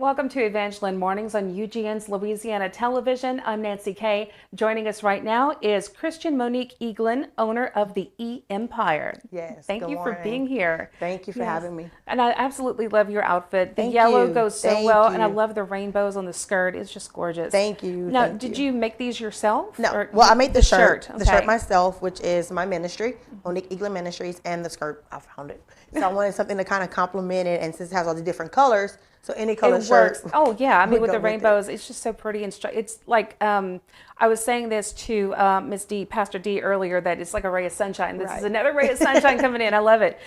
Welcome to Evangeline Mornings on UGN's Louisiana Television. I'm Nancy Kay. Joining us right now is Christian Monique Eaglin, owner of the E Empire. Yes. Thank Good you for morning. being here. Thank you for having me. And I absolutely love your outfit. The Thank yellow you. goes so Thank well, and I you. love the rainbows on the skirt. It's just gorgeous. Thank you. Now, Thank did you. you make these yourself? No. Or Well, I made the shirt. The Okay. shirt myself, which is my ministry, Monique Eaglin Ministries, and the skirt, I found it. So I wanted something to kind of complement it, and since it has all the different colors, so any color It shirt. works. Oh yeah, I mean would with go the with it. rainbows, it's just so pretty and it's like I was saying this to Miss D, Pastor D earlier, that it's like a ray of sunshine. This is Right. another ray of sunshine coming in. I love it.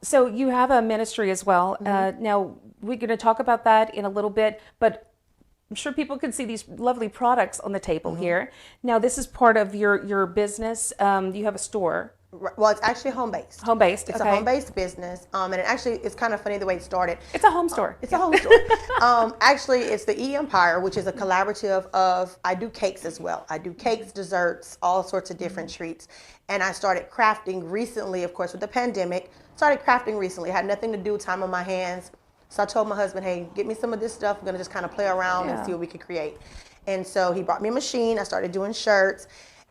So you have a ministry as well. Now we're going to talk about that in a little bit, but I'm sure people can see these lovely products on the table here. Now this is part of your business. You have a store. Well, it's actually home-based. Home-based, It's okay. a home-based business, and it actually, it's kind of funny the way it started. It's a home store. It's a home store. Actually, it's the E Empire, which is a collaborative of, I do cakes as well. I do cakes, desserts, all sorts of different treats. And I started crafting recently, of course, with the pandemic. Started crafting recently. Had nothing to do, time on my hands. So I told my husband, hey, get me some of this stuff. I'm going to just kind of play around and see what we could create. And so he brought me a machine. I started doing shirts.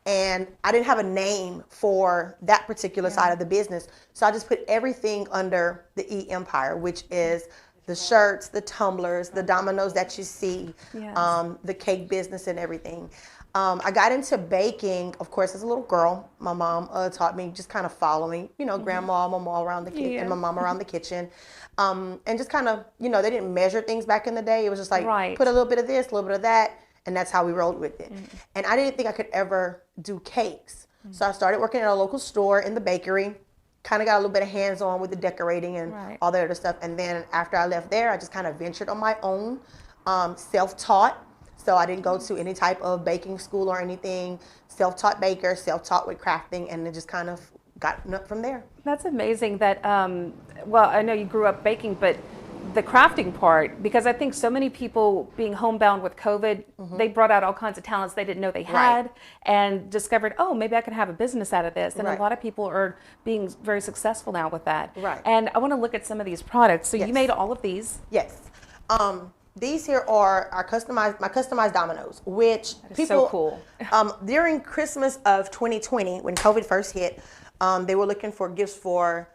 And I didn't have a name for that particular side of the business. So I just put everything under the E Empire, which is the shirts, the tumblers, the dominoes that you see, the cake business and everything. I got into baking, of course, as a little girl. My mom taught me just kind of following, grandma, mama around the kitchen, and my mom around the kitchen. And just kind of, they didn't measure things back in the day. It was just like, put a little bit of this, a little bit of that. And that's how we rolled with it. And I didn't think I could ever do cakes. So I started working at a local store in the bakery, kind of got a little bit of hands-on with the decorating and all that other stuff. And then after I left there, I just kind of ventured on my own, self-taught. So I didn't go to any type of baking school or anything. Self-taught baker, self-taught with crafting, and it just kind of got up from there. That's amazing that, well, I know you grew up baking, but the crafting part, because I think so many people being homebound with COVID, they brought out all kinds of talents they didn't know they had and discovered, oh, maybe I can have a business out of this. And a lot of people are being very successful now with that. And I want to look at some of these products. So you made all of these. Yes. These here are my customized dominoes, which people, so cool. During Christmas of 2020, when COVID first hit, they were looking for gifts for,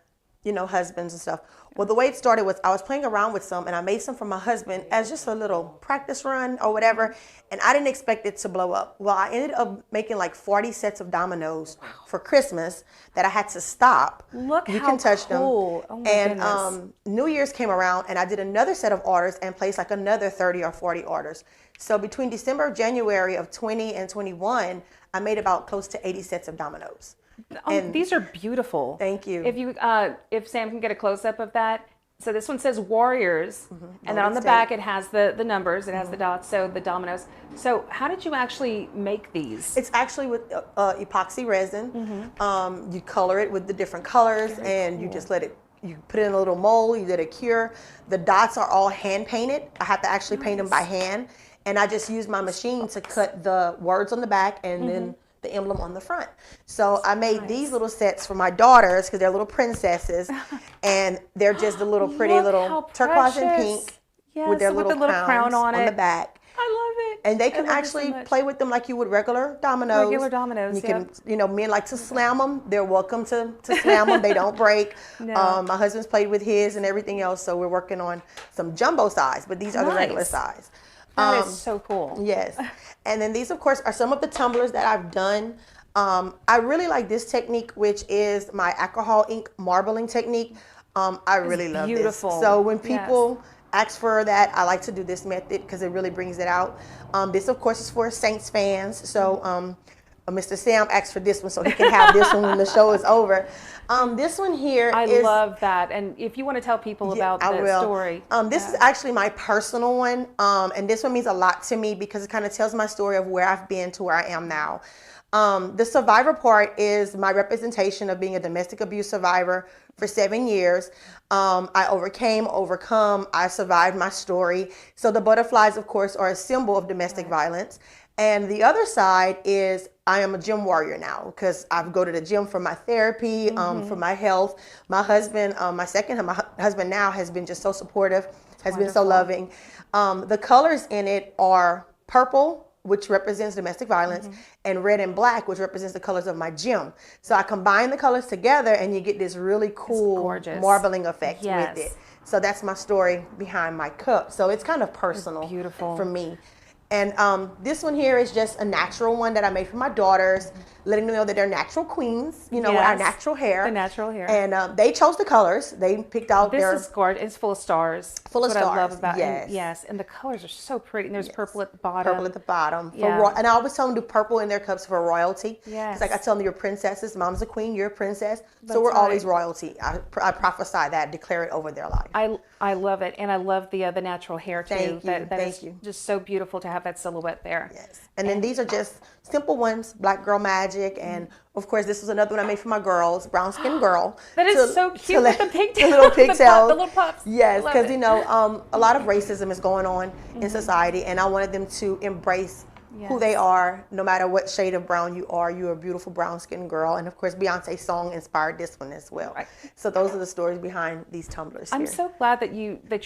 husbands and stuff. Well, the way it started was I was playing around with some, and I made some for my husband as just a little practice run or whatever, and I didn't expect it to blow up. Well, I ended up making like 40 sets of dominoes for Christmas that I had to stop. Look you how can touch cool. them. Oh my and goodness. New Year's came around, and I did another set of orders and placed like another 30 or 40 orders. So between December, January of 20 and 21, I made about close to 80 sets of dominoes. And these are beautiful. Thank you. If Sam can get a close up of that. So this one says Warriors, and then on the back it has the numbers, it has the dots, so the dominoes. So how did you actually make these? It's actually with epoxy resin. You color it with the different colors, and you just let it. You put it in a little mold. You let it cure. The dots are all hand painted. I have to actually paint them by hand, and I just use my machine to cut the words on the back and then the emblem on the front. So I made these little sets for my daughters because they're little princesses, and they're just the little pretty little turquoise and pink with their little crown on the back. I love it. And they can actually play with them like you would regular dominoes. Regular dominoes, You can, men like to slam them. They're welcome to slam them. They don't break. My husband's played with his and everything else, so we're working on some jumbo size, but these are the regular size. That is so cool. Yes. And then these, of course, are some of the tumblers that I've done. I really like this technique, which is my alcohol ink marbling technique. I really love beautiful. this. So when people ask for that, I like to do this method because it really brings it out. This, of course, is for Saints fans. So Mr. Sam asked for this one so he can have this one when the show is over. This one here I love that. And if you want to tell people about the story. This is actually my personal one. And this one means a lot to me because it kind of tells my story of where I've been to where I am now. The survivor part is my representation of being a domestic abuse survivor for 7 years. I overcome, I survived my story. So the butterflies, of course, are a symbol of domestic violence. And the other side is I am a gym warrior now because I go to the gym for my therapy, for my health. My husband, my husband now has been just so supportive, has been so loving. The colors in it are purple, which represents domestic violence, and red and black, which represents the colors of my gym. So I combine the colors together and you get this really cool marbling effect with it. So that's my story behind my cup. So it's kind of personal for me. And this one here is just a natural one that I made for my daughters, letting them know that they're natural queens, you know, with our natural hair. The natural hair. And they chose the colors. They picked out their... This is gorgeous. It's full of stars. Full of That's stars. what I love about it. Yes. And the colors are so pretty. And there's purple at the bottom. Purple at the bottom. And I always tell them to do purple in their cups for royalty. Yes. Like I tell them, you're princesses. Mom's a queen. You're a princess. So we're always royalty. I prophesy that, declare it over their life. I love it. And I love the natural hair too. Thank you. Thank you. Just so beautiful to have that silhouette there. Yes. And then these are just simple ones, Black Girl Magic. And of course, this was another one I made for my girls, Brown Skin Girl. That is so cute with the pigtails. The little pigtails. The little puffs. Yes, because, you know, a lot of racism is going on in society. And I wanted them to embrace who they are, no matter what shade of brown you are. You're a beautiful brown skinned girl. And of course, Beyonce's song inspired this one as well. Right. So those are the stories behind these tumblers here. I'm so glad that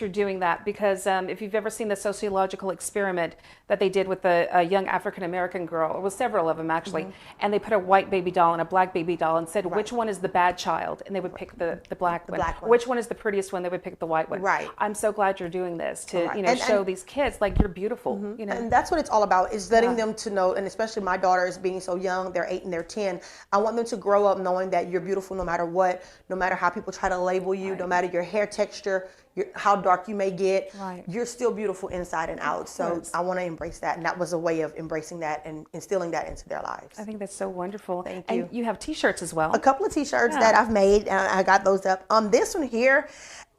you're doing that, because if you've ever seen the sociological experiment that they did with a young African American girl, it was several of them actually, and they put a white baby doll and a black baby doll and said which one is the bad child, and they would pick the black one. Which one is the prettiest one, they would pick the white one. Right. I'm so glad you're doing this to you know, show these kids like you're beautiful. You know, and that's what it's all about, is letting them to know, and especially my daughters being so young, they're 8 and they're 10. I want them to grow up knowing that you're beautiful no matter what, no matter how people try to label you, no matter your hair texture, how dark you may get, you're still beautiful inside and out. So I want to embrace that, and that was a way of embracing that and instilling that into their lives. I think that's so wonderful. Thank you. And you have t-shirts as well. A couple of t-shirts that I've made, and I got those up. This one here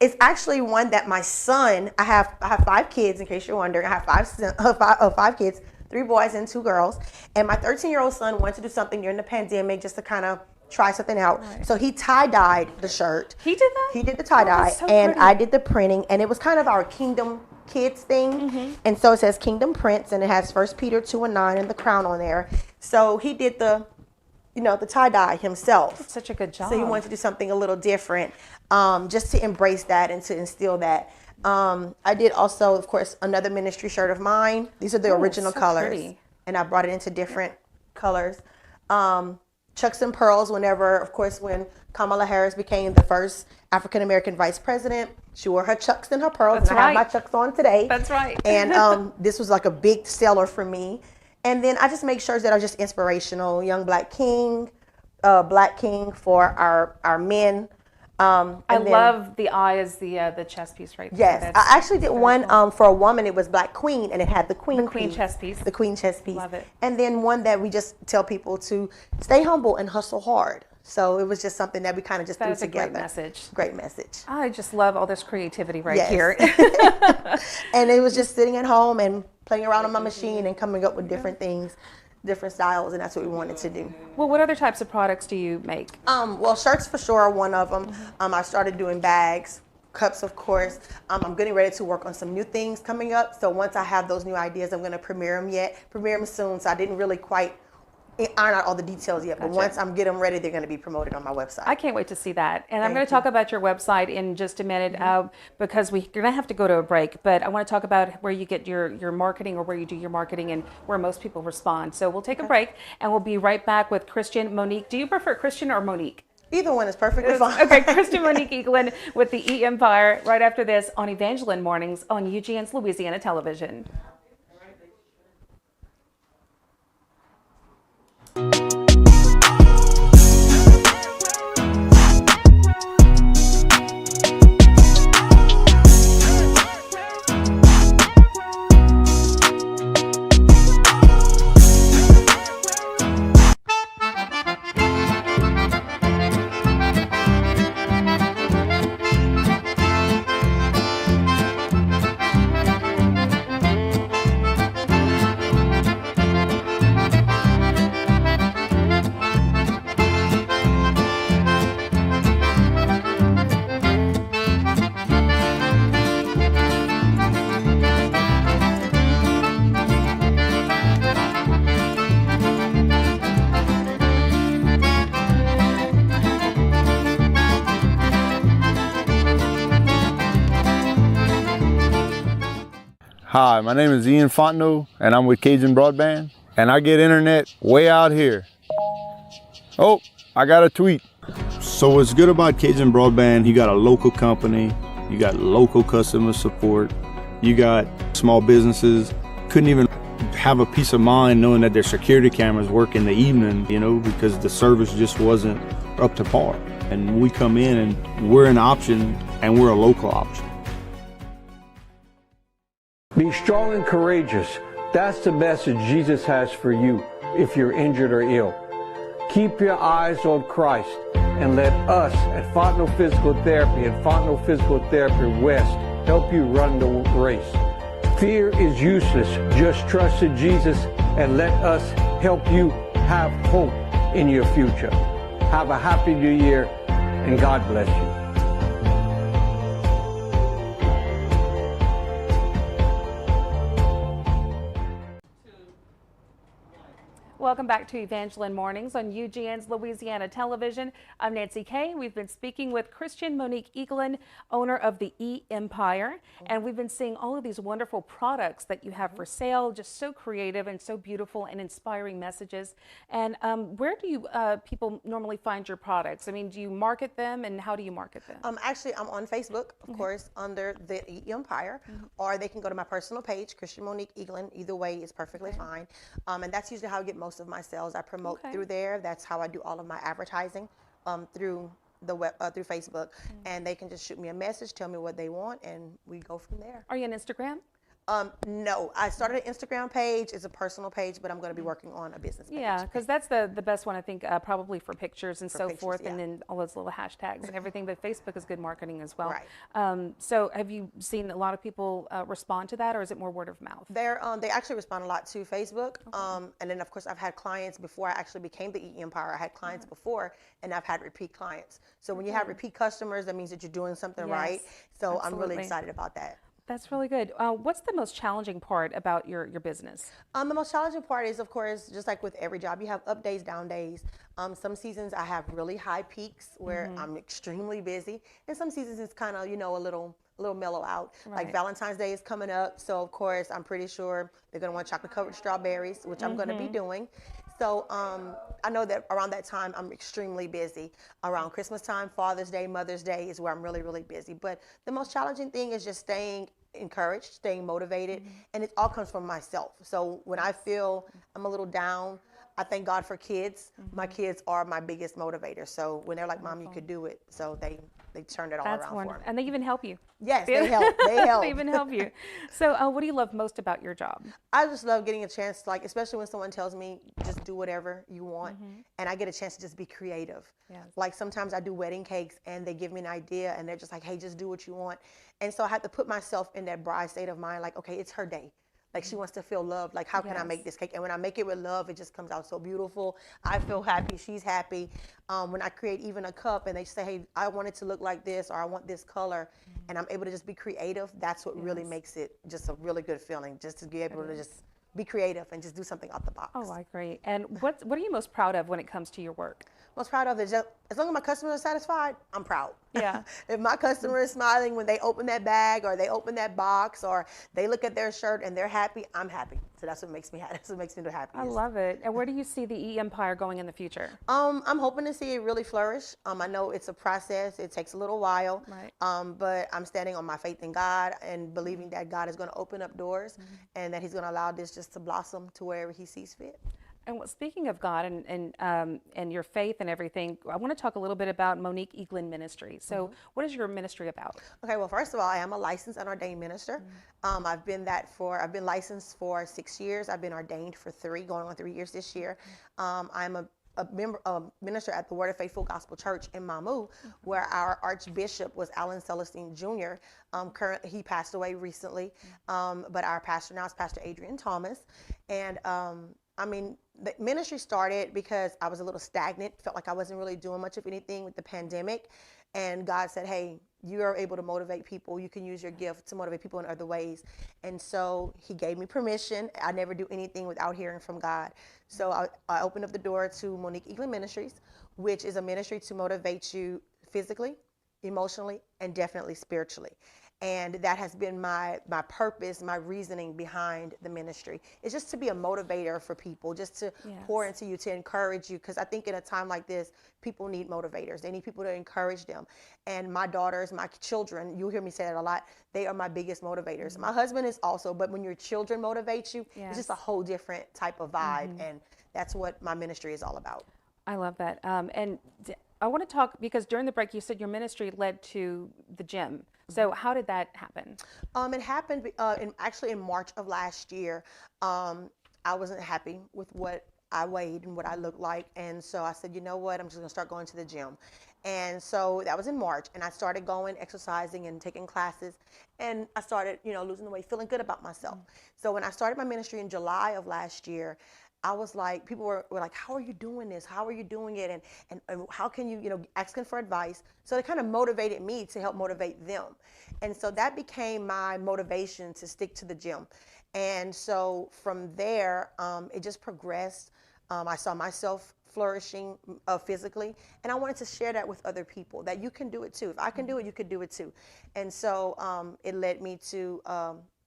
is actually one that my son, I have 5 kids, in case you're wondering. I have 5 kids, 3 boys and 2 girls. And my 13-year-old son wanted to do something during the pandemic just to kind of try something out. So he tie-dyed the shirt. He did that? He did the tie-dye, and I did the printing, and it was kind of our Kingdom Kids thing. And so it says Kingdom Prince, and it has 1 Peter 2:9 and the crown on there. So he did the tie-dye himself. That's such a good job. So he wanted to do something a little different, just to embrace that and to instill that. I did also, of course, another ministry shirt of mine. These are the original colors. Pretty. And I brought it into different colors. Chucks and pearls, when Kamala Harris became the first African-American vice president, she wore her chucks and her pearls. That's and I have my chucks on today. That's right. And this was like a big seller for me. And then I just make shirts that are just inspirational. Young Black King for our men. I love the eye as the chest piece right there. Yes, I actually did one for a woman. It was Black Queen, and it had the queen chest piece. The queen chest piece. Love it. And then one that we just tell people to stay humble and hustle hard. So it was just something that we kind of just threw together. That is a great message. Great message. I just love all this creativity here. And it was just sitting at home and playing around on my machine and coming up with different things, different styles, and that's what we wanted to do. Well, what other types of products do you make? Well, shirts for sure are one of them. I started doing bags, cups, of course. I'm getting ready to work on some new things coming up. So once I have those new ideas, I'm going to premiere them soon. So I didn't really quite iron out all the details yet, but once I'm get them ready, they're going to be promoted on my website. I can't wait to see that. And I'm going to talk about your website in just a minute because we're going to have to go to a break, but I want to talk about where you get your marketing, or where you do your marketing, and where most people respond. So we'll take a break, and we'll be right back with Christian Monique. Do you prefer Christian or Monique? Either one is perfectly fine. Okay, Christian Monique Eaglin with the E Empire right after this on Evangeline Mornings on UGN's Louisiana Television. Hi, my name is Ian Fontenot, and I'm with Cajun Broadband, and I get internet way out here. Oh, I got a tweet. So what's good about Cajun Broadband, you got a local company, you got local customer support, you got small businesses, couldn't even have a peace of mind knowing that their security cameras work in the evening, you know, because the service just wasn't up to par. And we come in and we're an option, and we're a local option. Be strong and courageous. That's the message Jesus has for you if you're injured or ill. Keep your eyes on Christ and let us at Fontenot Physical Therapy and Fontenot Physical Therapy West help you run the race. Fear is useless. Just trust in Jesus and let us help you have hope in your future. Have a happy new year and God bless you. Welcome back to Evangeline Mornings on UGN's Louisiana Television. I'm Nancy Kay. We've been speaking with Christian Monique Eaglin, owner of the E-Empire, and we've been seeing all of these wonderful products that you have for sale, just so creative and so beautiful and inspiring messages. And where do you people normally find your products? I mean, do you market them, and how do you market them? Actually, I'm on Facebook, of course, under the E-Empire, or they can go to my personal page, Christian Monique Eaglin. Either way is perfectly fine. And that's usually how I get most of my sales. I promote through there. That's how I do all of my advertising through the web, through Facebook. And they can just shoot me a message, tell me what they want, and we go from there. Are you on Instagram? No, I started an Instagram page. It's a personal page, but I'm going to be working on a business page. Yeah, because that's the best one, I think, probably for pictures and so pictures, forth, yeah. and then all those little hashtags and everything. But Facebook is good marketing as well. Right. So have you seen a lot of people respond to that, or is it more word of mouth? They actually respond a lot to Facebook. And then, of course, I've had clients before I actually became the E-Empire. I had clients before, and I've had repeat clients. So when you have repeat customers, that means that you're doing something right. So I'm really excited about that. That's really good. What's the most challenging part about your business? The most challenging part is, of course, just like with every job, you have up days, down days. Some seasons I have really high peaks where I'm extremely busy, and some seasons it's kind of, you know, a little mellow out. Like Valentine's Day is coming up, so of course I'm pretty sure they're gonna want chocolate covered strawberries, which I'm gonna be doing. So I know that around that time I'm extremely busy. Around Christmas time, Father's Day, Mother's Day is where I'm really, really busy. But the most challenging thing is just staying encouraged, staying motivated, and it all comes from myself. So when I feel I'm a little down, I thank God for kids. My kids are my biggest motivator. So when they're like, Mom, you could do it. So they turned it all around for me. And they even help you. Yes, they help. They help. They even help you. So what do you love most about your job? I just love getting a chance, like, especially when someone tells me, just do whatever you want. And I get a chance to just be creative. Yes. Like sometimes I do wedding cakes and they give me an idea and they're just like, hey, just do what you want. And so I have to put myself in that bride state of mind, like, okay, it's her day. Like she wants to feel loved. Like, how can I make this cake? And when I make it with love, it just comes out so beautiful. I feel happy. She's happy. When I create even a cup and they say, hey, I want it to look like this, or I want this color, and I'm able to just be creative, that's what really makes it just a really good feeling, just to be able to just be creative and just do something out the box. Oh, I agree. And what are you most proud of when it comes to your work? Most proud of is just, as long as my customers are satisfied, I'm proud. Yeah. If my customer is smiling when they open that bag or they open that box or they look at their shirt and they're happy, I'm happy. So that's what makes me happy. That's what makes me the happiest. I love it. And where do you see the E-Empire going in the future? I'm hoping to see it really flourish. I know it's a process. It takes a little while. Right. But I'm standing on my faith in God and believing that God is going to open up doors and that he's going to allow this just to blossom to wherever he sees fit. And speaking of God and your faith and everything, I want to talk a little bit about Monique Eaglin Ministry. So what is your ministry about? Okay, well, first of all, I am a licensed and ordained minister. I've been licensed for 6 years. I've been ordained for 3, going on 3 years this year. I'm a minister at the Word of Faithful Gospel Church in Mamou, where our Archbishop was Alan Celestine Jr. Currently, he passed away recently, but our pastor now is Pastor Adrian Thomas. And I mean, the ministry started because I was a little stagnant, felt like I wasn't really doing much of anything with the pandemic. And God said, hey, you are able to motivate people. You can use your gift to motivate people in other ways. And so he gave me permission. I never do anything without hearing from God. So I opened up the door to Monique Eaglin Ministries, which is a ministry to motivate you physically, emotionally, and definitely spiritually. And that has been my purpose, my reasoning behind the ministry. It's just to be a motivator for people, just to pour into you, to encourage you. Because I think in a time like this, people need motivators. They need people to encourage them. And my daughters, my children, you'll hear me say that a lot, they are my biggest motivators. My husband is also, but when your children motivate you, it's just a whole different type of vibe. And that's what my ministry is all about. I love that. And I want to talk, because during the break you said your ministry led to the gym. So how did that happen? It happened actually in March of last year. I wasn't happy with what I weighed and what I looked like. And so I said, you know what, I'm just gonna start going to the gym. And so that was in March, and I started going, exercising and taking classes. And I started, losing the weight, feeling good about myself. So when I started my ministry in July of last year, I was like, people were like, how are you doing this? How are you doing it? And how can you, asking for advice. So it kind of motivated me to help motivate them. And so that became my motivation to stick to the gym. And so from there, it just progressed. I saw myself flourishing physically, and I wanted to share that with other people, that you can do it too. If I can do it, you can do it too. And so it led me to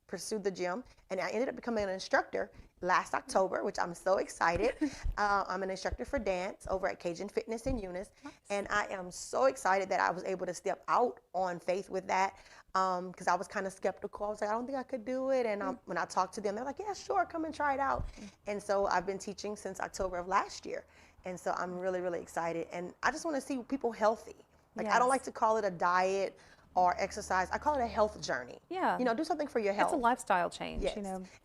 pursue the gym, and I ended up becoming an instructor last October, which I'm so excited. I'm an instructor for dance over at Cajun Fitness in Eunice, and I am so excited that I was able to step out on faith with that, because I was kind of skeptical. I was like, I don't think I could do it. And when I talked to them, they're like, yeah, sure, come and try it out. And so I've been teaching since October of last year. And so I'm really, really excited. And I just want to see people healthy. Like, I don't like to call it a diet or exercise. I call it a health journey. Yeah. Do something for your health. It's a lifestyle change, Yes.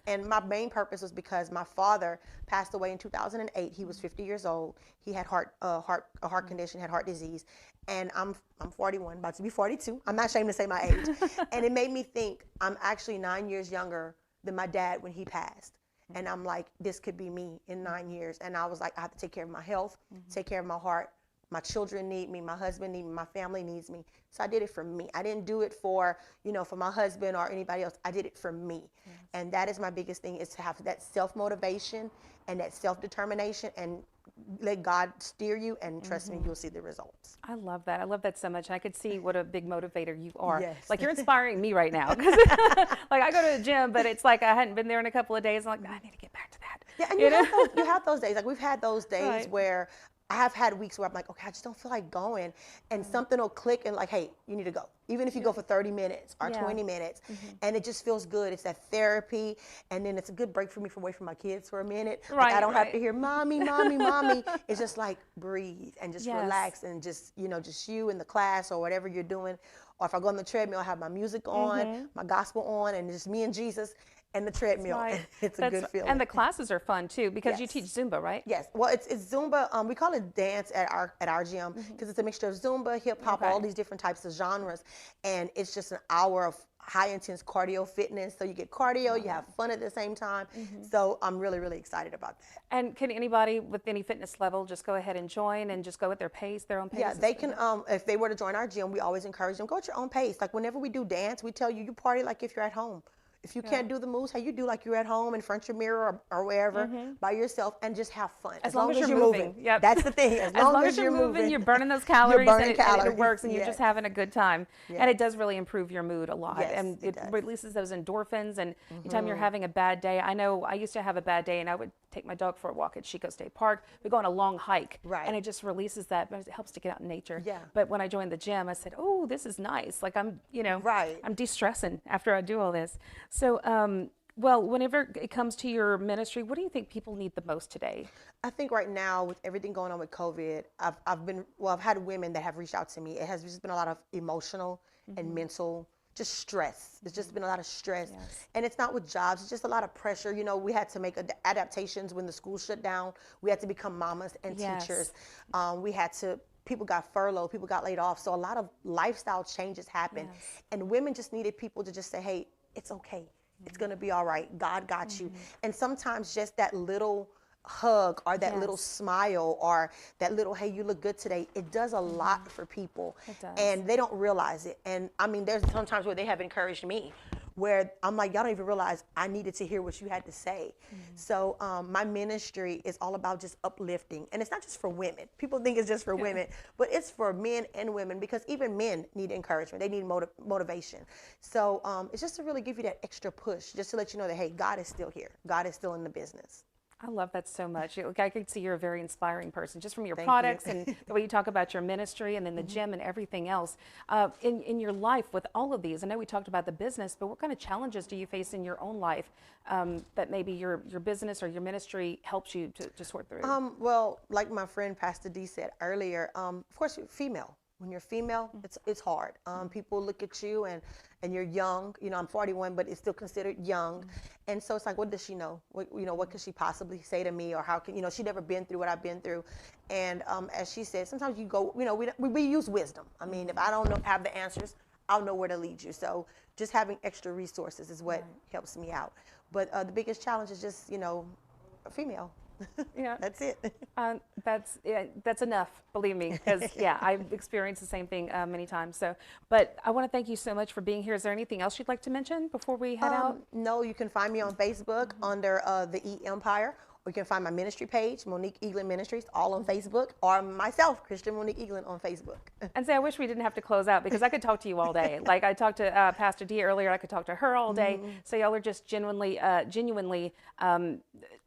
And my main purpose was because my father passed away in 2008. He was 50 years old. He had a heart condition, had heart disease. And I'm 41, about to be 42. I'm not ashamed to say my age. And it made me think I'm actually 9 years younger than my dad when he passed. And I'm like, this could be me in 9 years. And I was like, I have to take care of my health, take care of my heart. My children need me, my husband needs me, my family needs me. So I did it for me. I didn't do it for, for my husband or anybody else. I did it for me. Yes. And that is my biggest thing, is to have that self-motivation and that self-determination, and let God steer you, and trust me, you'll see the results. I love that. I love that so much. I could see what a big motivator you are. Yes. Like, you're inspiring me right now. Like, I go to the gym, but it's like I hadn't been there in a couple of days. I'm like, I need to get back to that. Yeah, and you have those days. Like, we've had those days where I have had weeks where I'm like, okay, I just don't feel like going, and something will click and like, hey, you need to go. Even if you go for 30 minutes or 20 minutes, and it just feels good. It's that therapy, and then it's a good break for me from away from my kids for a minute. Like, I don't have to hear mommy, mommy, mommy. It's just like, breathe and just relax, and just, just you in the class or whatever you're doing. Or if I go on the treadmill, I have my music on, my gospel on, and just me and Jesus and the treadmill. Right. It's a good feeling. And the classes are fun too, because you teach Zumba, right? Yes. Well, it's Zumba. We call it dance at our gym, because it's a mixture of Zumba, hip hop, all these different types of genres, and it's just an hour of high intense cardio fitness. So you get cardio, you have fun at the same time. So I'm really, really excited about that. And can anybody with any fitness level just go ahead and join and just go at their pace, their own pace? Yeah, they can. If they were to join our gym, we always encourage them, go at your own pace. Like, whenever we do dance, we tell you party like if you're at home. If you can't do the moves, how you do, like you're at home in front of your mirror or wherever by yourself, and just have fun. As long as you're moving. Yep. That's the thing. As long as you're moving, you're burning those calories, and calories. it works, and you're just having a good time. And it does really improve your mood a lot. Yes, and it does. releases those endorphins. And anytime you're having a bad day, I know I used to have a bad day, and I would take my dog for a walk at Chico State Park. We go on a long hike, and it just releases that. But it helps to get out in nature. Yeah. But when I joined the gym, I said, "Oh, this is nice. Like, I'm, I'm de-stressing after I do all this." So, well, whenever it comes to your ministry, what do you think people need the most today? I think right now, with everything going on with COVID, I've had women that have reached out to me. It has just been a lot of emotional and mental, just stress. There's just been a lot of stress. Yes. And it's not with jobs, it's just a lot of pressure. We had to make adaptations when the school shut down. We had to become mamas and teachers. People got furloughed, people got laid off. So a lot of lifestyle changes happened. Yes. And women just needed people to just say, hey, it's okay. It's going to be all right. God got you. And sometimes just that little hug or that little smile or that little, hey, you look good today, it does a lot for people. It does. And they don't realize it. And I mean, there's some times where they have encouraged me, where I'm like, y'all don't even realize I needed to hear what you had to say. So my ministry is all about just uplifting. And it's not just for women. People think it's just for women, but it's for men and women, because even men need encouragement. They need motivation. So it's just to really give you that extra push, just to let you know that, hey, God is still here. God is still in the business. I love that so much. I could see you're a very inspiring person, just from your Thank products you. and the way you talk about your ministry and then the gym and everything else. In your life with all of these, I know we talked about the business, but what kind of challenges do you face in your own life that maybe your business or your ministry helps you to sort through? Well, like my friend Pastor D said earlier, of course, you're female. When you're female, it's hard. People look at you and you're young. You know, I'm 41, but it's still considered young. And so it's like, what does she know? What could she possibly say to me, or how can, she never been through what I've been through. And as she said, sometimes you go, we use wisdom. I mean, if I don't have the answers, I'll know where to lead you. So just having extra resources is what helps me out. But the biggest challenge is just, a female. Yeah, That's it. That's enough, believe me, because I've experienced the same thing many times. So, but I want to thank you so much for being here. Is there anything else you'd like to mention before we head out? No, you can find me on Facebook under the E Empire, or you can find my ministry page, Monique Eaglin Ministries, all on Facebook, or myself, Christian Monique Eaglin, on Facebook. And say, I wish we didn't have to close out, because I could talk to you all day. Like I talked to Pastor D earlier, I could talk to her all day. So y'all are just genuinely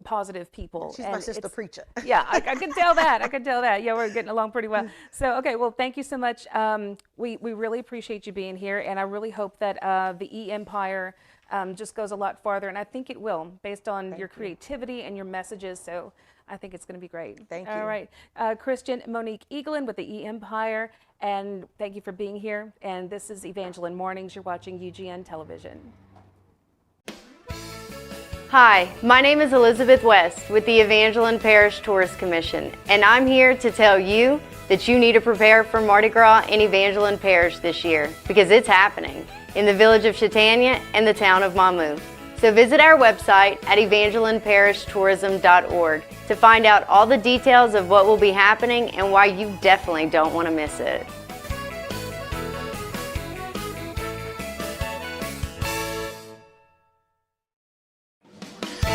positive people. She's my sister preacher. Yeah, I can tell that. I can tell that. Yeah, we're getting along pretty well. So, okay, well, thank you so much. We really appreciate you being here, and I really hope that the E Empire just goes a lot farther, and I think it will, based on your creativity and your messages. So I think it's going to be great. Thank you. All right. Christian Monique Eaglin with the E Empire, and thank you for being here. And this is Evangeline Mornings. You're watching UGN Television. Hi, my name is Elizabeth West with the Evangeline Parish Tourist Commission, and I'm here to tell you that you need to prepare for Mardi Gras in Evangeline Parish this year, because it's happening in the village of Chaitanya and the town of Mamou. So visit our website at evangelineparishtourism.org to find out all the details of what will be happening and why you definitely don't want to miss it.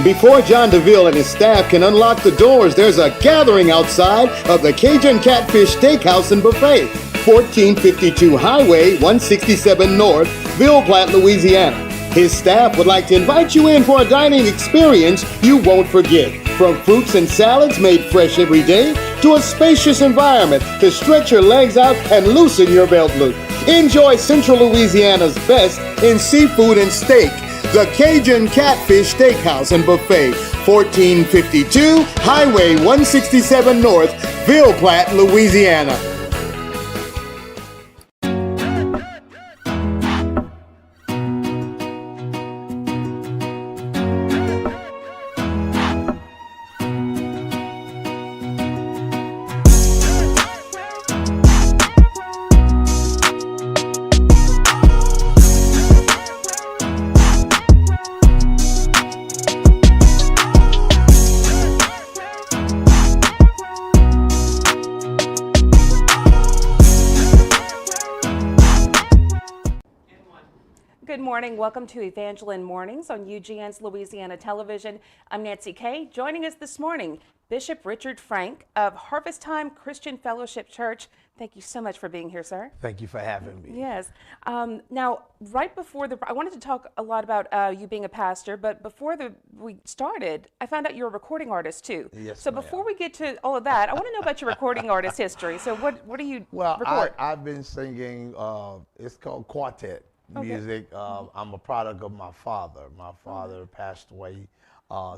Before John DeVille and his staff can unlock the doors, there's a gathering outside of the Cajun Catfish Steakhouse and Buffet, 1452 Highway 167 North, Ville Platte, Louisiana. His staff would like to invite you in for a dining experience you won't forget. From fruits and salads made fresh every day, to a spacious environment to stretch your legs out and loosen your belt loop. Enjoy Central Louisiana's best in seafood and steak. The Cajun Catfish Steakhouse and Buffet, 1452 Highway 167 North, Ville Platte, Louisiana. Good morning. Welcome to Evangeline Mornings on UGN's Louisiana Television. I'm Nancy Kay. Joining us this morning, Bishop Richard Frank of Harvest Time Christian Fellowship Church. Thank you so much for being here, sir. Thank you for having me. Yes. Now, right before I wanted to talk a lot about you being a pastor, but before we started, I found out you're a recording artist too. Yes, so before we get to all of that, I want to know about your recording artist history. So what do you record? I've been singing, it's called quartet music. I'm a product of my father. My father passed away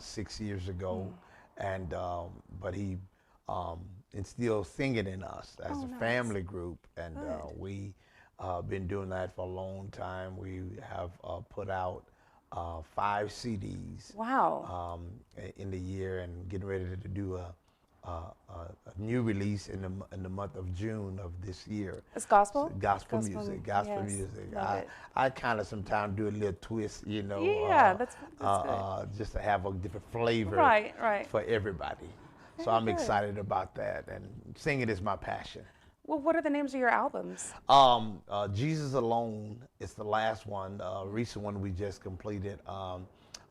6 years ago, and but he instilled singing in us as a family group, and we been doing that for a long time. We have put out 5 CDs. Wow. In the year, and getting ready to do a new release in the month of June of this year. It's gospel? Gospel music. I kind of sometimes do a little twist, Yeah, that's good. just to have a different flavor Right. for everybody. So I'm excited about that, and singing is my passion. Well, what are the names of your albums? Jesus Alone is the last one, recent one we just completed.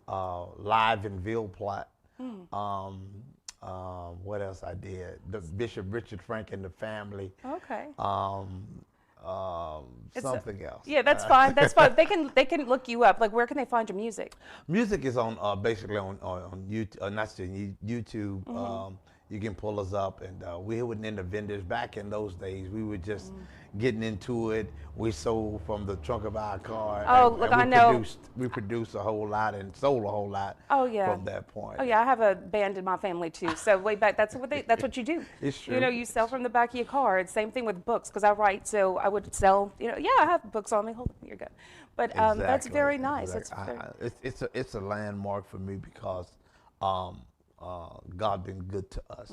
Live in Ville Platte. What else I did? The Bishop Richard Frank and the Family. Okay. Something else. Yeah, that's fine. That's fine. They can look you up. Like, where can they find your music? Music is on basically on YouTube, not just YouTube. You can pull us up, and we were in the vendors back in those days. We were just getting into it. We sold from the trunk of our car. Oh, and, look, and I know. We produced a whole lot and sold a whole lot. Oh, yeah. From that point. Oh yeah, I have a band in my family too. So way back, that's what you do. It's true. You know, you sell from the back of your car. It's same thing with books because I write, so I would sell. You know, yeah, I have books on me. Hold on, you're good. But that's very nice. Exactly. It's very, It's a landmark for me because God been good to us.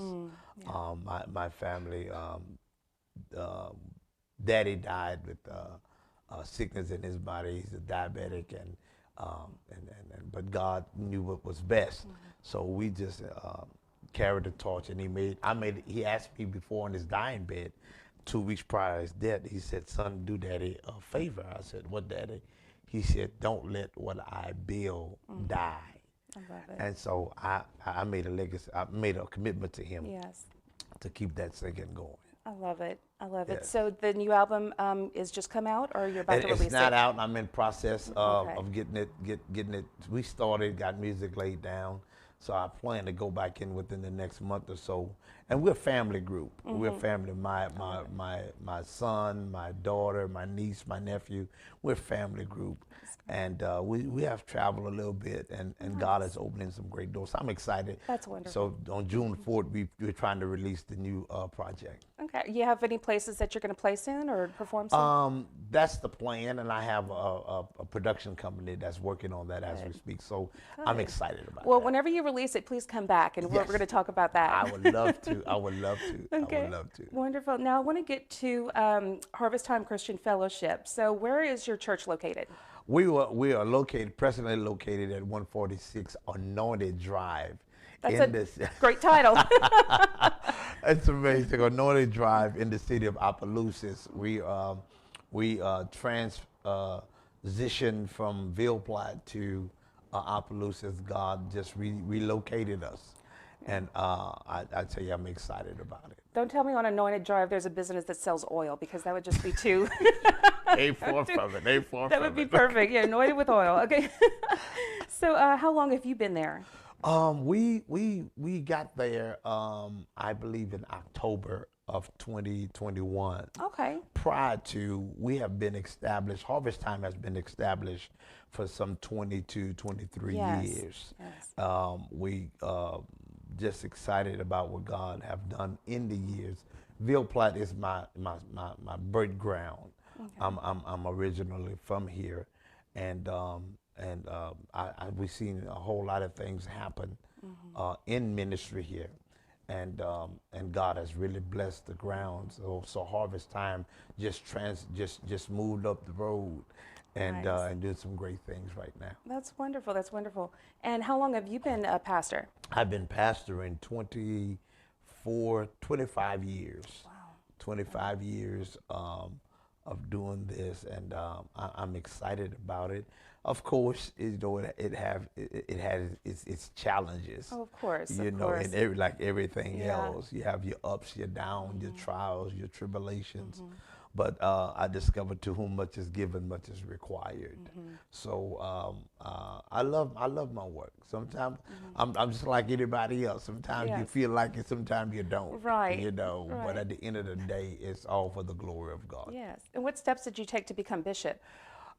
My family, Daddy died with sickness in his body. He's a diabetic, and but God knew what was best. So we just carried the torch, and he asked me before on his dying bed, 2 weeks prior to his death, he said, "Son, do Daddy a favor." I said, "What, Daddy?" He said, "Don't let what I build die." I love it. And so I made a legacy. I made a commitment to him Yes, to keep that singing going. I love it. I love it. Yes. So the new album is just come out, or you're about to release it? It's not out. I'm in process Okay. of getting it. We started, got music laid down, so I plan to go back in within the next month or so. And we're a family group. We're a family. My son, my daughter, my niece, my nephew. We're a family group, and we have traveled a little bit, and God is opening some great doors. So I'm excited. That's wonderful. So on June 4th, we're trying to release the new project. Okay. You have any places that you're going to play soon or perform soon? That's the plan, and I have a production company that's working on that as we speak. So I'm excited about Well, that. whenever you release it, please come back, and we're Yes. going to talk about that. I would love to. I would love to. Okay. I would love to. Wonderful. Now I want to get to Harvest Time Christian Fellowship. So where is your church located? We are presently located at 146 Anointed Drive. That's a great title. It's amazing. Anointed Drive in the city of Opelousas. We transitioned from Ville Platte to Opelousas. God just relocated us. And I tell you, I'm excited about it. Don't tell me on Anointed Drive there's a business that sells oil, because that would just be too. A4 from it. A4 from it. That would be perfect. Yeah, anointed with oil. Okay. So how long have you been there? We got there, I believe, in October of 2021. Okay. Prior to, we have been established, Harvest Time has been established for some 22, 23 Yes. years. Yes. We just excited about what God have done in the years. Ville Platte is my birth ground. Okay. I'm originally from here, and we've seen a whole lot of things happen in ministry here, and God has really blessed the ground. So Harvest Time just moved up the road, and Nice. and doing some great things right now. That's wonderful. That's wonderful. And how long have you been a pastor? I've been pastoring 25 years. Wow. 25 years of doing this, and I'm excited about it. Of course, it has its challenges. Oh, of course. You of know, course. and like everything Yeah. else, you have your ups, your downs, your trials, your tribulations. But I discovered, to whom much is given, much is required. So I love my work. Sometimes I'm just like anybody else. Sometimes you Yes. feel like it, sometimes you don't. Right, You know, but right. at the end of the day, it's all for the glory of God. Yes. And what steps did you take to become bishop?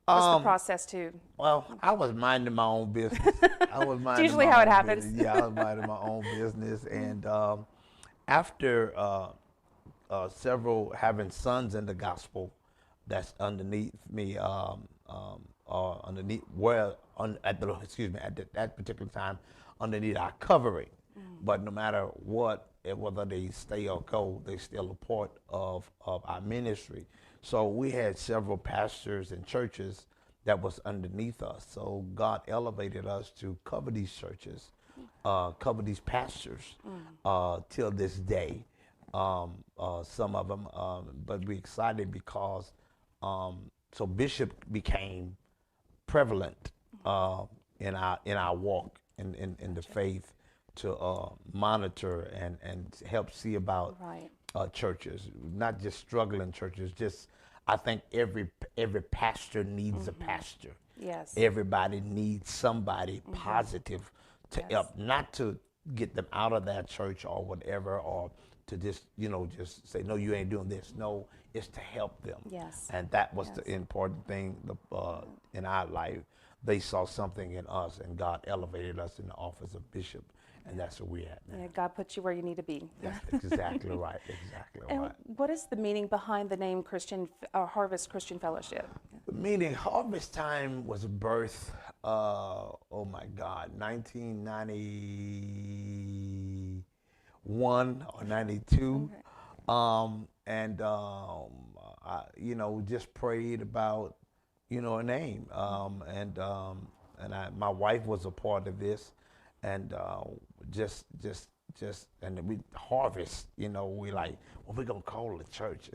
What's the process to? Well, I was minding my own business. I was minding usually my how it own happens. business. Yeah, I was minding my own business, and after several having sons in the gospel, that's underneath me, underneath at that particular time, underneath our covering. But no matter what, whether they stay or go, they're still a part of our ministry. So we had several pastors and churches that was underneath us. So God elevated us to cover these churches, cover these pastors till this day. some of them, but we're excited because so Bishop became prevalent in our walk in the faith to monitor and help see about churches, not just struggling churches. Just I think every pastor needs a pastor. Yes. Everybody needs somebody positive to help, not to get them out of that church or whatever, or to just just say no, you ain't doing this. No, it's to help them. Yes. And that was the important thing in our life. They saw something in us, and God elevated us in the office of bishop, and that's where we're at now. Yeah, God put you where you need to be. That's exactly right. Exactly And right. what is the meaning behind the name Harvest Christian Fellowship? The meaning Harvest Time was birth. Oh my God, 1991 or 92. Okay. I just prayed about a name, my wife was a part of this, and and we harvest. We like, well, we're gonna call the church,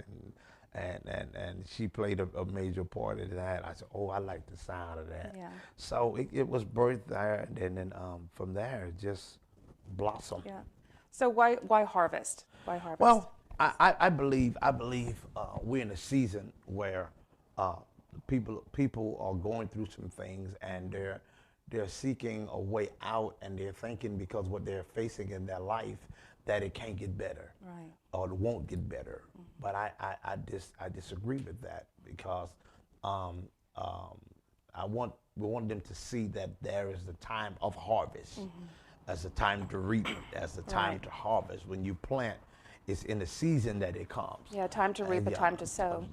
and she played a major part in that. I said, oh, I like the sound of that. Yeah. So it was birthed there, and then from there it just blossomed. Yeah. So why harvest? Why harvest? Well, I believe we're in a season where people are going through some things, and they're seeking a way out, and they're thinking because what they're facing in their life that it can't get better, right, or it won't get better. But I disagree with that, because we want them to see that there is the time of harvest, as a time to reap, as a time to harvest. When you plant, it's in the season that it comes. Yeah, time to reap, a time to sow.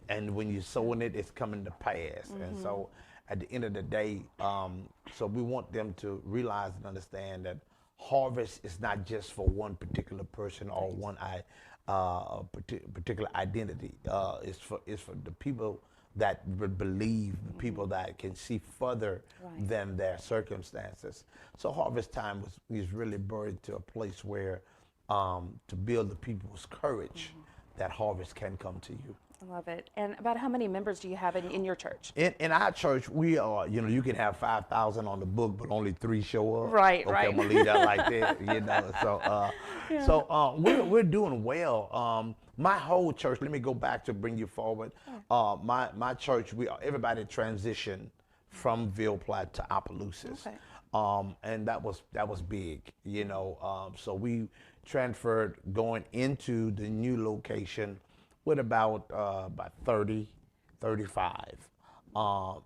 And when you're sowing it, it's coming to pass. And so at the end of the day, so we want them to realize and understand that harvest is not just for one particular person or one particular identity. It's for the people that would believe, the people that can see further than their circumstances. So harvest time was really birthed to a place where to build the people's courage that harvest can come to you. I love it. And about how many members do you have in your church? In our church, we are, you can have 5,000 on the book, but only 3 show up. Right, okay, right. I'm gonna leave that like that, So, we're doing well. My whole church. Let me go back to bring you forward. My church, everybody transitioned from Ville Platte to Opelousas. Okay. And that was big, so we transferred going into the new location with about 30, 35.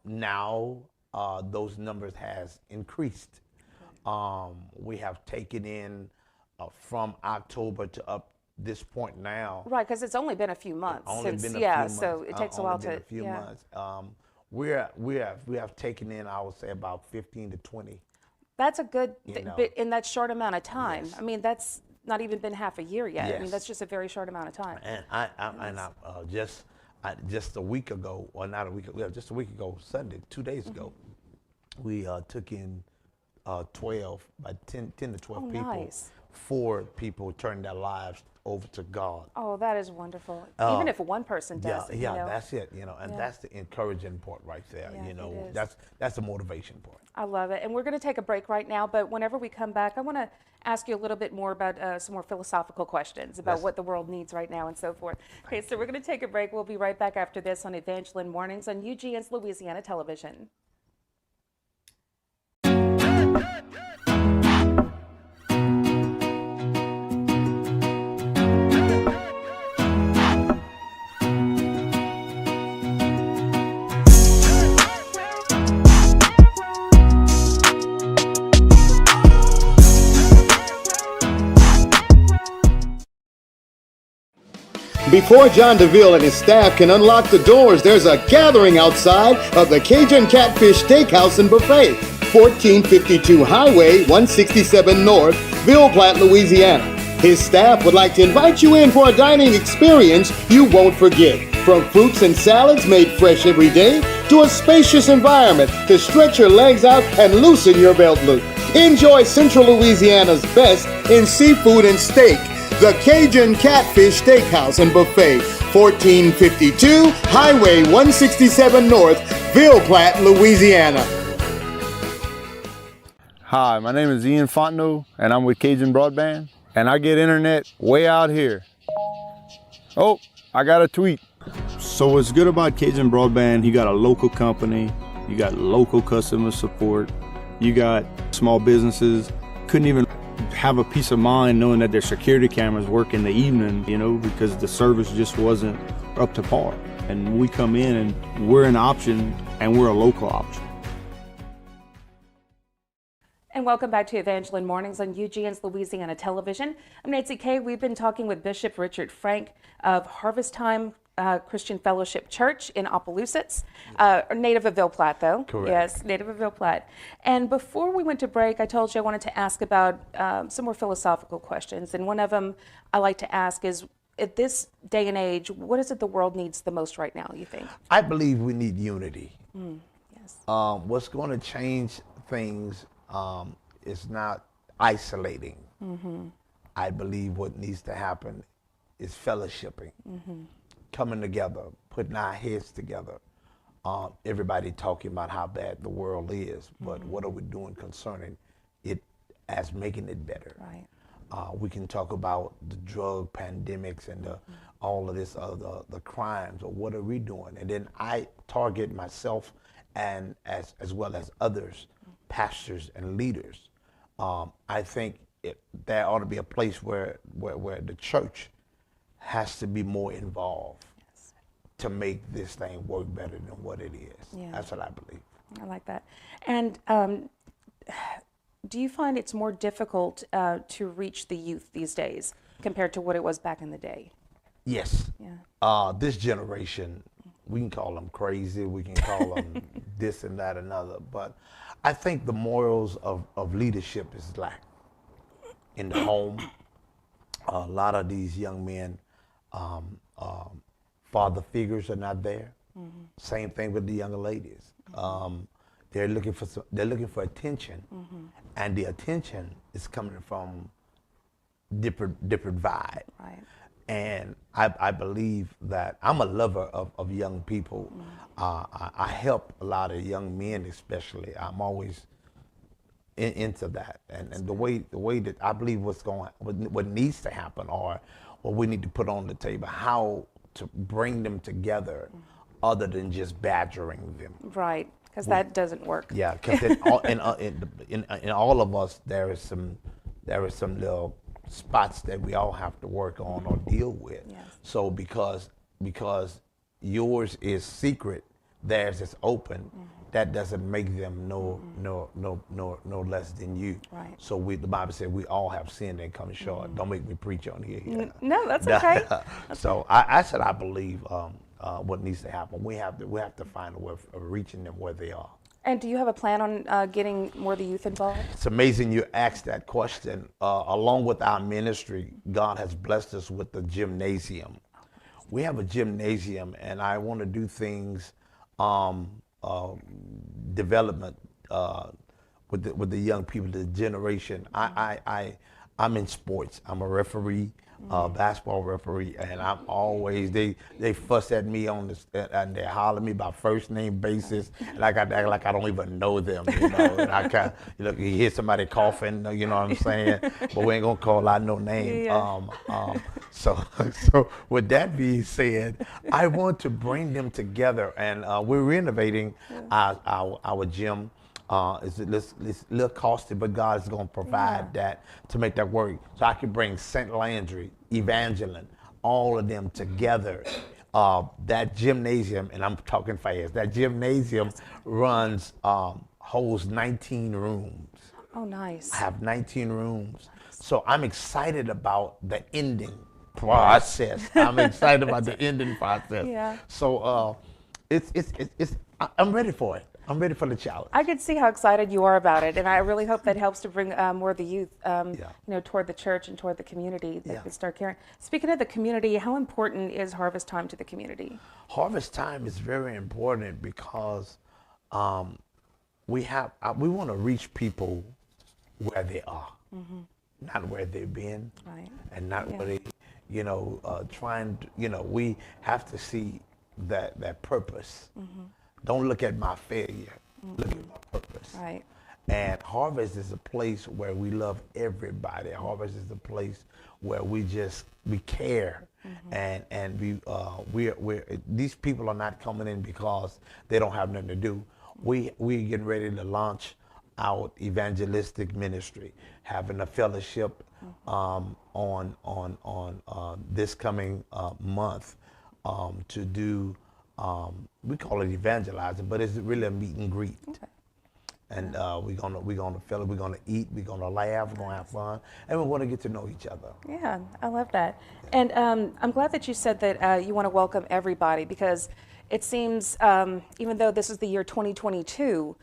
Now those numbers has increased. We have taken in from October to up this point now. Right, because it's only been a few months. So it takes a while to. Only been a few months. We have taken in, I would say, about 15 to 20. That's a good bit in that short amount of time. Yes. I mean, that's not even been half a year yet. Yes. I mean, that's just a very short amount of time. And just a week ago, or not a week ago, just a week ago, Sunday, 2 days ago, we took in 10 to 12 people. Nice. 4 people turned their lives over to God. Oh, that is wonderful. Even if one person does it, that's it, and that's the encouraging part right there. Yeah, it is. That's the motivation part. I love it. And we're going to take a break right now, but whenever we come back, I want to ask you a little bit more about some more philosophical questions about what the world needs right now and so forth. Okay, so we're going to take a break. We'll be right back after this on Evangeline Mornings on UGN's Louisiana Television. Before John DeVille and his staff can unlock the doors, there's a gathering outside of the Cajun Catfish Steakhouse and Buffet, 1452 Highway 167 North, Ville Platte, Louisiana. His staff would like to invite you in for a dining experience you won't forget. From fruits and salads made fresh every day to a spacious environment to stretch your legs out and loosen your belt loop. Enjoy Central Louisiana's best in seafood and steak. The Cajun Catfish Steakhouse and Buffet, 1452 Highway 167 North, Ville Platte, Louisiana. Hi, my name is Ian Fontenot, and I'm with Cajun Broadband, and I get internet way out here. Oh, I got a tweet. So what's good about Cajun Broadband, you got a local company, you got local customer support, you got small businesses, couldn't even have a peace of mind knowing that their security cameras work in the evening, you know, because the service just wasn't up to par. And we come in and we're an option, and we're a local option. And welcome back to Evangeline Mornings on UGN's Louisiana Television. I'm Nancy Kay. We've been talking with Bishop Richard Frank of Harvest Time Christian Fellowship Church in Opelousas, native of Ville Platte, though. Correct. Yes, native of Ville Platte. And before we went to break, I told you I wanted to ask about some more philosophical questions. And one of them I like to ask is, at this day and age, what is it the world needs the most right now, you think? I believe we need unity. Yes. What's going to change things is not isolating. I believe what needs to happen is fellowshipping, coming together, putting our heads together. Everybody talking about how bad the world is, but what are we doing concerning it as making it better? Right. We can talk about the drug pandemics and all of this other the crimes, or what are we doing? And then I target myself and as well as others, pastors and leaders. I think there ought to be a place where the church has to be more involved to make this thing work better than what it is. Yeah. That's what I believe. I like that. And do you find it's more difficult to reach the youth these days compared to what it was back in the day? Yes. Yeah. This generation, we can call them crazy, we can call them this and that and other, but I think the morals of leadership is lack in the home. A lot of these young men, father figures are not there. Same thing with the younger ladies. They're looking for attention, and the attention is coming from different vibe. Right. And I believe that I'm a lover of young people. I help a lot of young men, especially. I'm always into that, and the way that I believe what needs to happen, or what we need to put on the table, how to bring them together, other than just badgering them. Right, because that doesn't work. Yeah, because in all of us there is some little spots that we all have to work on or deal with. Yes. So because yours is secret, theirs is open. That doesn't make them no less than you. Right. So the Bible said we all have sinned and come short. Don't make me preach on here. No, that's okay. So I said I believe what needs to happen. We have to find a way of reaching them where they are. And do you have a plan on getting more of the youth involved? It's amazing you asked that question. Along with our ministry, God has blessed us with the gymnasium. We have a gymnasium, and I want to do things, development with the young people, the generation. I'm in sports. I'm a referee, basketball referee, and I'm always they fuss at me on this, and they holler at me by first name basis, like I act like I don't even know them, you know. And I kind of, you hear somebody coughing, you know what I'm saying, but we ain't gonna call out no name. Yeah. So with that being said, I want to bring them together, and we're renovating our gym. It's a little costly, but God is going to provide that to make that work. So I can bring St. Landry, Evangeline, all of them together. That gymnasium, and I'm talking fast, that gymnasium holds 19 rooms. Oh, nice. I have 19 rooms. So I'm excited about the ending process. I'm excited about the ending process. Yeah. So I'm ready for it. I'm ready for the challenge. I could see how excited you are about it, and I really hope that helps to bring more of the youth, toward the church and toward the community that can start caring. Speaking of the community, how important is Harvest Time to the community? Harvest Time is very important because we want to reach people where they are. not where they've been, Right. and not Yeah. where they, trying to, we have to see that purpose. Don't look at my failure, look at my purpose. Right. And Harvest is a place where we love everybody. Harvest is a place where we care, and we're these people are not coming in because they don't have nothing to do. We're getting ready to launch our evangelistic ministry, having a fellowship on this coming month to do. We call it evangelizing, but it's really a meet and greet. Okay. And we're gonna eat, we're gonna laugh, we're gonna have fun, and we're gonna get to know each other. Yeah, I love that. And I'm glad that you said that you want to welcome everybody, because it seems, even though this is the year 2022,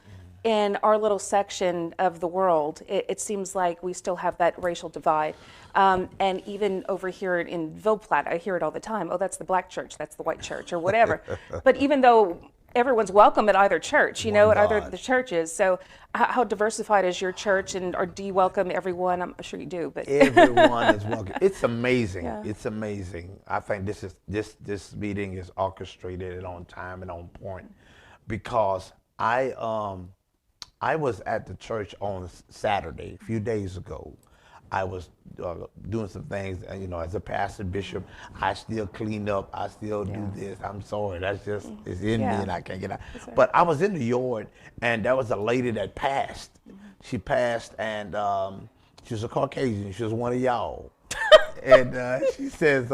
in our little section of the world, it seems like we still have that racial divide. And even over here in Ville Platte, I hear it all the time. Oh, that's the black church, that's the white church, or whatever. But even though everyone's welcome at either church, at either of the churches. So how diversified is your church, or do you welcome everyone? I'm sure you do, but Everyone is welcome. It's amazing. Yeah. It's amazing. I think this meeting is orchestrated and on time and on point, because I was at the church on Saturday, a few days ago. I was doing some things, as a pastor, bishop, I still clean up, I still do this. I'm sorry, that's just, it's in me and I can't get out. But I was in the yard, and there was a lady that passed. She passed, and she was a Caucasian, she was one of y'all. And she says,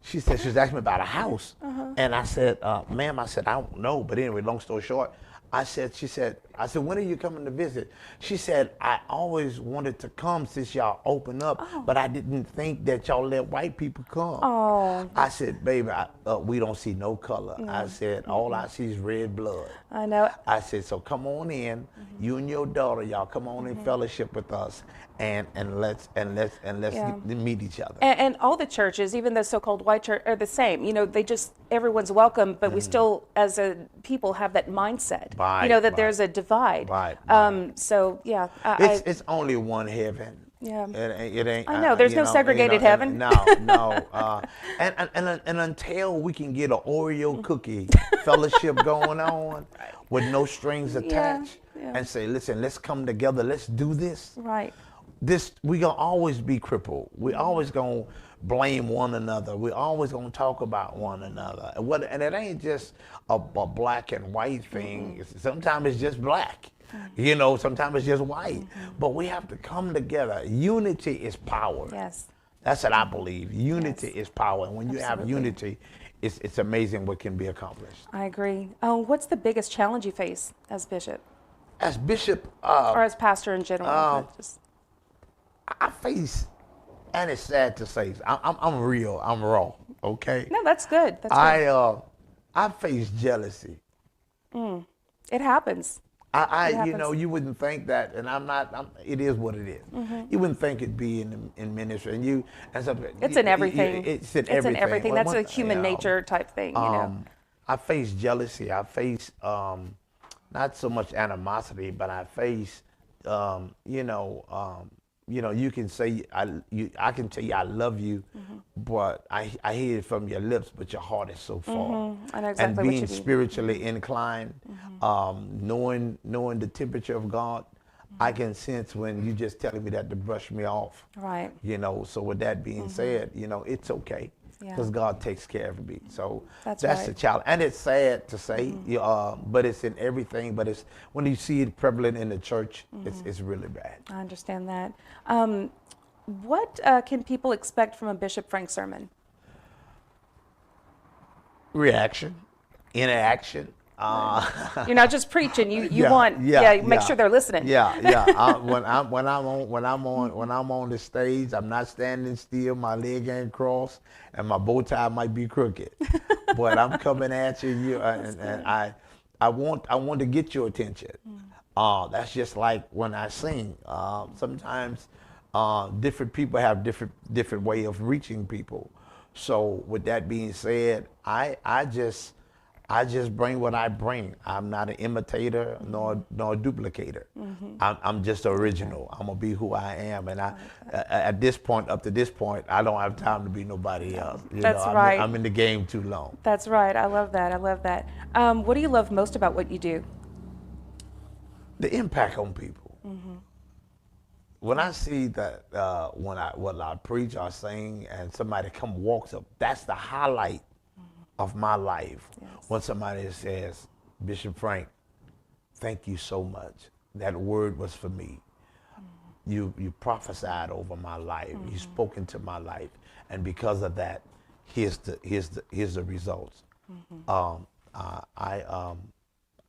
she was asking me about a house. And I said, ma'am, I don't know. But anyway, long story short, I said, when are you coming to visit? She said, I always wanted to come since y'all opened up, but I didn't think that y'all let white people come. Oh. I said, baby, we don't see no color. I said, all I see is red blood. I know. I said, so come on in, you and your daughter, y'all come on in fellowship with us, and let's meet each other. And all the churches, even the so-called white church, are the same. Everyone's welcome, but we still, as a people, have that mindset. That there's a divide. Right. So yeah, it's only one heaven. Yeah. It ain't. I know. There's no segregated heaven. No. And until we can get an Oreo cookie fellowship going on with no strings attached, and say, listen, let's come together. Let's do this. Right. We gonna always be crippled. We always gonna blame one another. We always gonna talk about one another. And it ain't just a black and white thing. Sometimes it's just black. Sometimes it's just white. But we have to come together. Unity is power. Yes. That's what I believe. Unity is power. And when you have unity, it's amazing what can be accomplished. I agree. What's the biggest challenge you face as bishop? As bishop, or as pastor in general? I face, and it's sad to say, I'm real, I'm raw, okay? No, that's good. That's good. I face jealousy. It happens. You wouldn't think that, and it is what it is. You wouldn't think it'd be in ministry, and it's in everything. It's in everything. That's a human nature type thing, I face jealousy. I face not so much animosity, but I face, you can say, I can tell you I love you, but I hear it from your lips, but your heart is so far. I know exactly and what you being mean. spiritually inclined, knowing the temperature of God, I can sense when you just telling me that to brush me off. Right. So with that being said, it's okay. Because God takes care of me. So that's right. the challenge. And it's sad to say, but it's in everything. But it's when you see it prevalent in the church, it's really bad. I understand that. What can people expect from a Bishop Frank sermon? Reaction, interaction. You're not just preaching. You want make sure they're listening. When I'm on the stage, I'm not standing still. My leg ain't crossed, and my bow tie might be crooked. But I'm coming at you, and I want to get your attention. That's just like when I sing. Sometimes different people have different way of reaching people. So with that being said, I just I just bring what I bring. I'm not an imitator nor a duplicator. I'm just original. I'm gonna be who I am, and at this point, up to this point, I don't have time to be nobody else. That's right. I'm in the game too long. That's right. I love that. I love that. What do you love most about what you do? The impact on people. When I see that when I preach or sing and somebody come walks up, that's the highlight of my life. Yes. When somebody says, Bishop Frank, thank you so much. That word was for me. You prophesied over my life. You spoke into my life, and because of that, here's the results.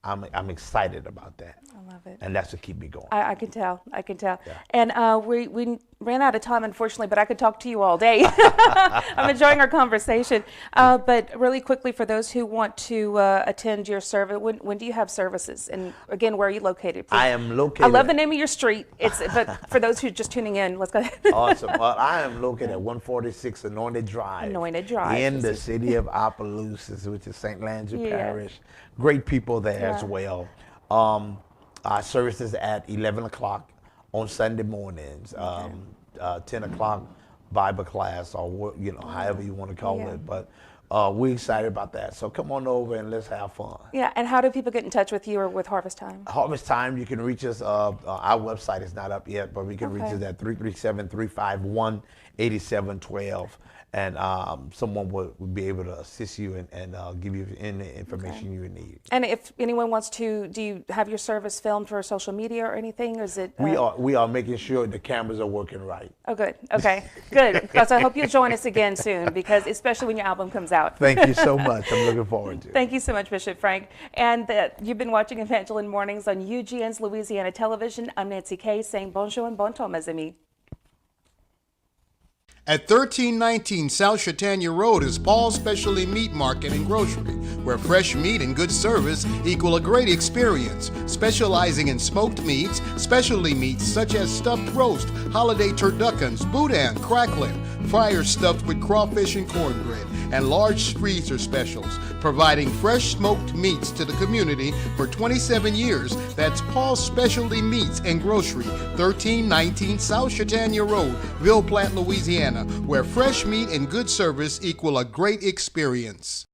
I'm excited about that. I love it. And that's what keep me going. I can tell. I can tell. Yeah. And we ran out of time, unfortunately, but I could talk to you all day. I'm enjoying our conversation. But really quickly, for those who want to attend your service, when do you have services? And again, where are you located? Please. I am located. I love the name of your street. But for those who are just tuning in, let's go ahead. Awesome. Well, I am located at 146 Anointed Drive. Anointed Drive. In the city of Opelousas, which is St. Landry Parish. Great people there as well. Our services at 11 o'clock on Sunday mornings, 10 o'clock Bible class, or however you want to call it. But we're excited about that. So come on over and let's have fun. Yeah, and how do people get in touch with you or with Harvest Time? Harvest Time, you can reach us. Our website is not up yet, but we can reach us at 337-351-8712. And someone will be able to assist you and give you any information you need. And if anyone wants to, do you have your service filmed for social media or anything? Or is it? We are making sure the cameras are working right. Oh, good. Okay, good. Because I hope you'll join us again soon, because especially when your album comes out. Thank you so much. I'm looking forward to it. Thank you so much, Bishop Frank. And you've been watching Evangeline Mornings on UGN's Louisiana Television. I'm Nancy Kay saying bonjour and bon temps, mes amis. At 1319 South Chautauqua Road is Paul's Specialty Meat Market and Grocery, where fresh meat and good service equal a great experience. Specializing in smoked meats, specialty meats such as stuffed roast, holiday turduckens, boudin, cracklin, fryers stuffed with crawfish and cornbread, and large freezer specials, providing fresh smoked meats to the community for 27 years. That's Paul's Specialty Meats and Grocery, 1319 South Chautauqua Road, Ville Platte, Louisiana, where fresh meat and good service equal a great experience.